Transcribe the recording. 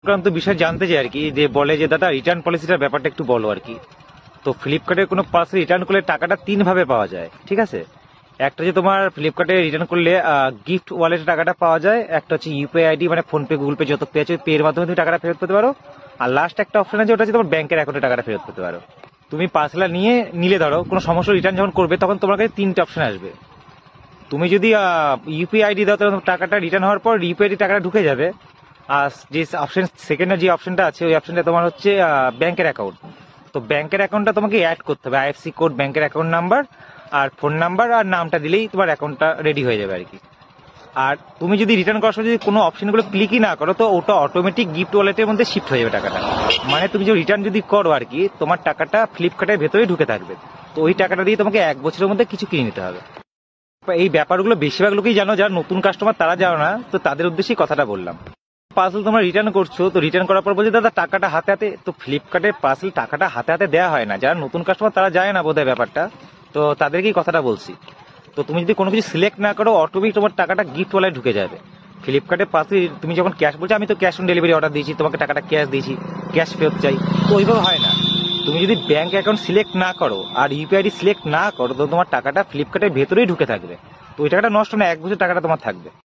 সংক্রান্ত বিষয় জানতে চাই আর কি, যে বলে যে দাদা রিটার্ন পলিসিটার ব্যাপারটা একটু বলো আর কি। তো ফ্লিপকার্টের কোনো পার্সেল রিটার্ন করলে টাকাটা তিন ভাবে পাওয়া যায়, ঠিক আছে? একটা যে তোমার ফ্লিপকার্টে রিটার্ন করলে গিফট ওয়ালেটে টাকাটা পাওয়া যায়, একটা হচ্ছে ইউপিআই আইডি মানে ফোনপে গুগল পে যত পে আছে পে এর মাধ্যমে তুমি টাকাটা ফেরত পেতে পারো, আর লাস্ট একটা অপশন আছে ওটা হচ্ছে তোমার ব্যাংকের অ্যাকাউন্টে টাকাটা ফেরত পেতে পারো। তুমি পার্সেলটা নিলে ধরো কোনো সমস্যা রিটার্ন যখন করবে তখন তোমার কাছে তিনটে অপশন আসবে। তুমি যদি ইউপিআই আইডি দাও তাহলে টাকাটা রিটার্ন হওয়ার পর ইউপিআই আইডি টাকাটা ঢুকে যাবে। আর যে অপশন সেকেন্ডের যে অপশনটা আছে ওই অপশনটা তোমার হচ্ছে ব্যাংকের অ্যাকাউন্ট। তো ব্যাংকের অ্যাকাউন্টটা তোমাকে অ্যাড করতে হবে, আইএফসি কোড, ব্যাংকের অ্যাকাউন্ট নাম্বার আর ফোন নাম্বার আর নামটা দিলেই তোমার অ্যাকাউন্টটা রেডি হয়ে যাবে আর কি। আর তুমি যদি রিটার্ন করার সময় যদি কোনো অপশনগুলো ক্লিকই না করো তো ওটা অটোমেটিক গিফট ওয়ালেটের মধ্যে শিফট হয়ে যাবে টাকাটা। মানে তুমি যে রিটার্ন যদি করো আর কি, তোমার টাকাটা ফ্লিপকার্টের ভেতরেই ঢুকে থাকবে। তো ওই টাকাটা দিয়ে তোমাকে 1 বছরের মধ্যে কিছু কিনে নিতে হবে। এই ব্যাপারগুলো বেশিরভাগ লোকই জানো, যারা নতুন কাস্টমার তারা জানো না, তো তাদের উদ্দেশ্যেই কথাটা বললাম। পার্সেল তোমরা রিটার্ন করছো, তো রিটার্ন করার পর বলছে দাদা টাকাটা হাতে হাতে, তো ফ্লিপকার্টের পার্সেল টাকাটা হাতে হাতে দেওয়া হয় না। যারা নতুন কাস্টমার তারা জানে না বোধহয় ব্যাপারটা, তো তাদেরকেই কথাটা বলছি। তো তুমি যদি কোনো কিছু সিলেক্ট না করো অটোমেটিক তোমার টাকাটা গিফট ওয়ালেটে ঢুকে যাবে। ফ্লিপকার্টের পার্সেল তুমি যখন ক্যাশ বলছো, আমি তো ক্যাশ অন ডেলিভারি অর্ডার দিয়েছি, তোমাকে টাকাটা ক্যাশ দিয়েছি, ক্যাশ ফেরত চাই, তো ওইভাবে হয় না। তুমি যদি ব্যাংক অ্যাকাউন্ট সিলেক্ট না করো আর ইউপিআই আইডি সিলেক্ট না করো তো তোমার টাকাটা ফ্লিপকার্টের ভেতরেই ঢুকে থাকবে। তো ওই টাকাটা নষ্ট না, 1 বছর টাকাটা তোমার থাকবে।